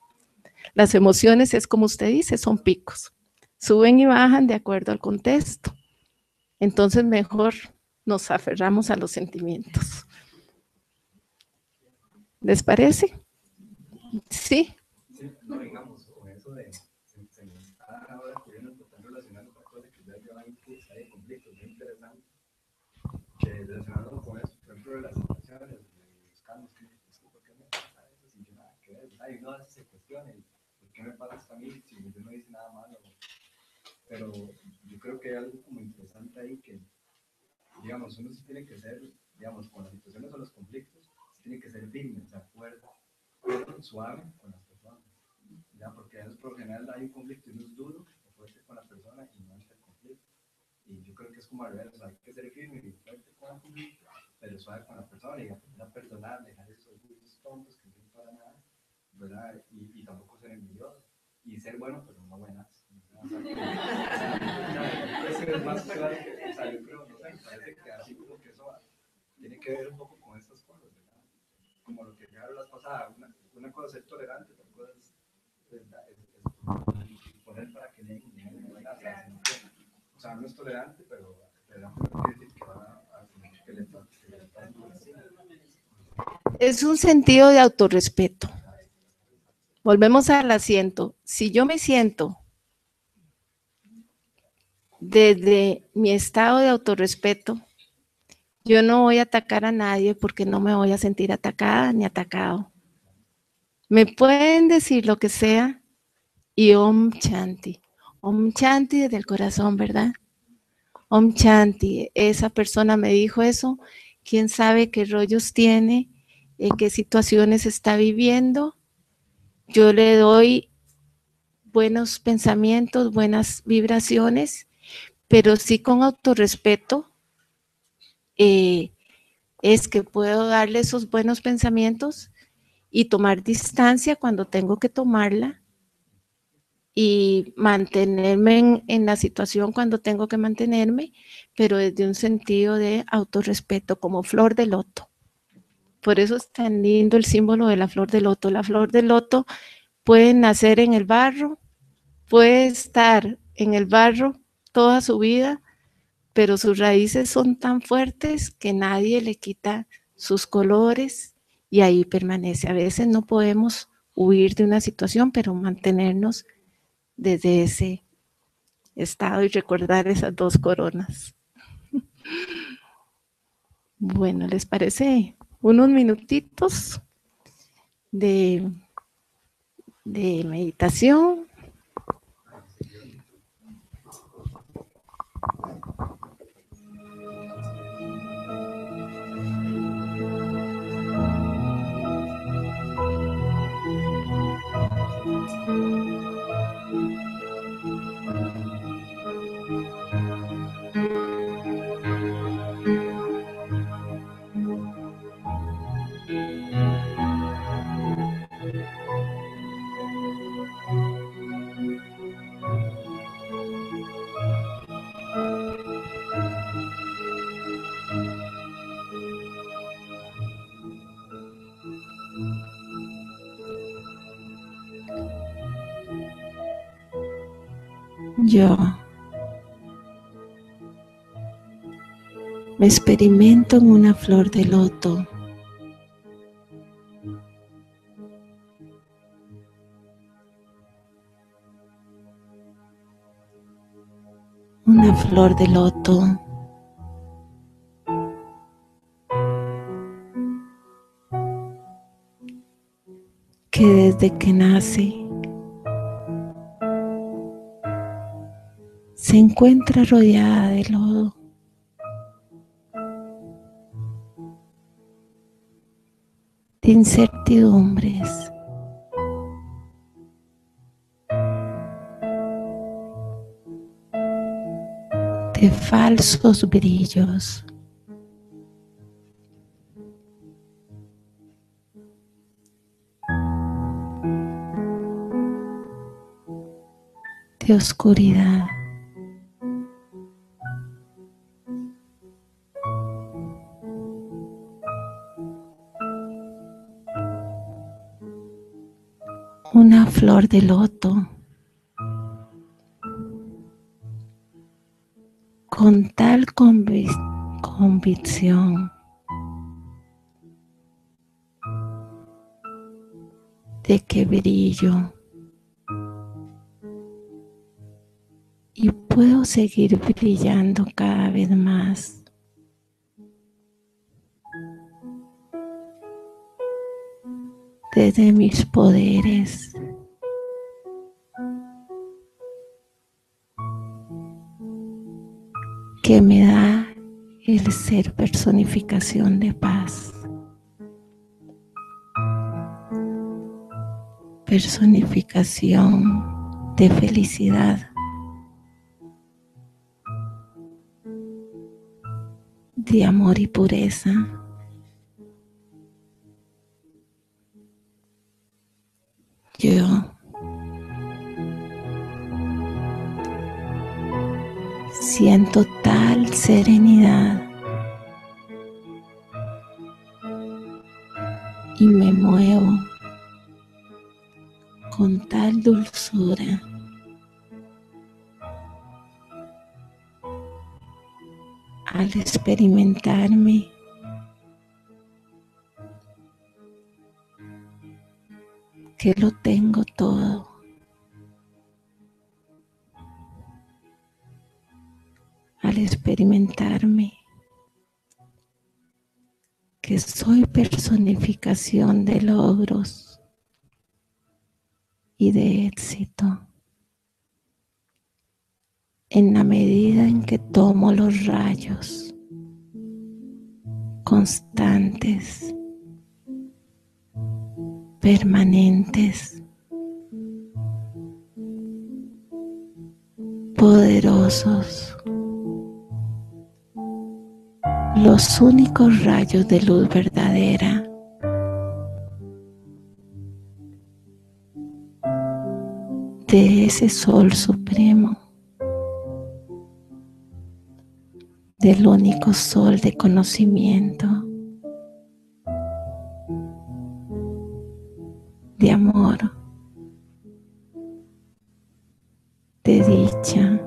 Las emociones es como usted dice, son picos. Suben y bajan de acuerdo al contexto. Entonces mejor nos aferramos a los sentimientos. ¿Les parece? Sí. Sí, no, digamos, con eso de se me está ahora ocurriendo, están relacionando con cosas que ya llevan impulso, hay conflictos muy interesantes, que relacionando con eso, por ejemplo, de las situaciones, de los cambios, que ¿por qué me pasa eso? Si yo nada que ver, ¿verdad? Y uno a veces se cuestiona, ¿por qué me pasa esto a mí si yo no hice nada malo? Pero yo creo que hay algo como interesante ahí que, digamos, uno sí tiene que ser, digamos, con las situaciones o los conflictos, sí tiene que ser firme, o sea, fuerte, suave con las personas. ¿Ya? Porque por lo general hay un conflicto y uno es duro o fuerte con la persona y no entra el conflicto. Y yo creo que es como al revés, o sea, hay que ser firme y fuerte con el conflicto, pero suave con la persona y aprender a perdonar, dejar esos orgullos tontos que no sirven para nada, ¿verdad? Y tampoco ser envidioso. Y ser bueno, pero no buenas. O sea, es más claro que, o sea, yo creo, no sé, me parece que así como que eso tiene que ver un poco con estas cosas, ¿verdad? Como lo que ya hablas pasada, una cosa es ser tolerante, otra cosa es poner para que le o sea, no es tolerante, pero tolerante no quiere decir que va a tener que le Es un sentido de autorrespeto. Volvemos al asiento. Si yo me siento desde mi estado de autorrespeto, yo no voy a atacar a nadie porque no me voy a sentir atacada ni atacado. Me pueden decir lo que sea y Om Shanti. Om Shanti desde el corazón, ¿verdad? Om Shanti. Esa persona me dijo eso. ¿Quién sabe qué rollos tiene? ¿Qué situaciones está viviendo? Yo le doy buenos pensamientos, buenas vibraciones, pero sí con autorrespeto, es que puedo darle esos buenos pensamientos y tomar distancia cuando tengo que tomarla y mantenerme en la situación cuando tengo que mantenerme, pero desde un sentido de autorrespeto, como flor de loto. Por eso es tan lindo el símbolo de la flor de loto. La flor de loto puede nacer en el barro, puede estar en el barro toda su vida, pero sus raíces son tan fuertes que nadie le quita sus colores y ahí permanece. A veces no podemos huir de una situación, pero mantenernos desde ese estado y recordar esas dos coronas. Bueno, ¿les parece unos minutitos de meditación? Yo me experimento en una flor de loto. Una flor de loto que desde que nace se encuentra rodeada de lodo. De incertidumbres, de falsos brillos, de oscuridad. Una flor de loto con tal convicción de que brillo y puedo seguir brillando cada vez más. Desde mis poderes, que me da el ser personificación de paz, personificación de felicidad, de amor y pureza. Yo siento tal serenidad y me muevo con tal dulzura al experimentarme que lo tengo todo. Al experimentarme que soy personificación de logros y de éxito, en la medida en que tomo los rayos constantes, permanentes, poderosos, los únicos rayos de luz verdadera de ese sol supremo, del único sol de conocimiento, de amor, de dicha,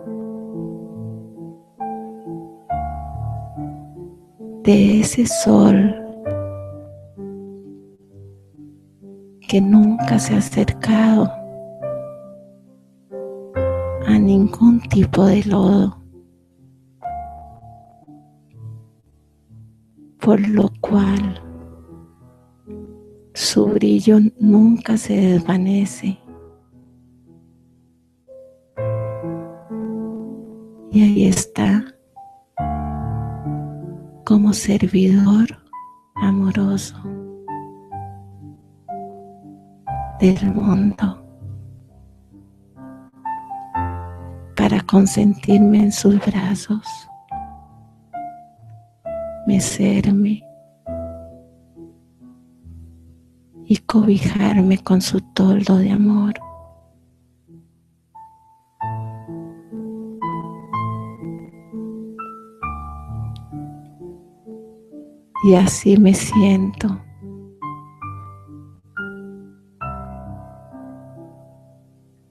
de ese sol que nunca se ha acercado a ningún tipo de lodo, por lo cual su brillo nunca se desvanece. Y ahí está, como servidor amoroso del mundo, para consentirme en sus brazos, mecerme y cobijarme con su toldo de amor. Y así me siento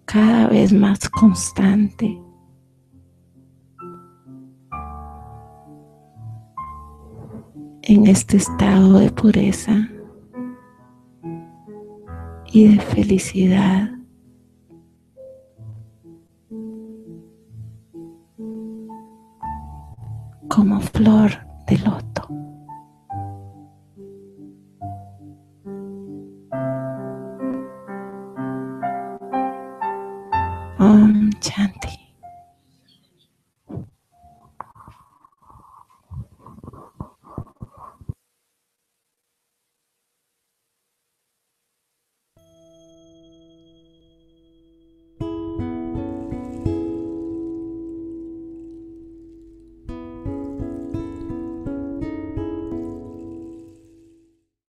cada vez más constante en este estado de pureza y de felicidad. Como flor de loto. Om Shanti.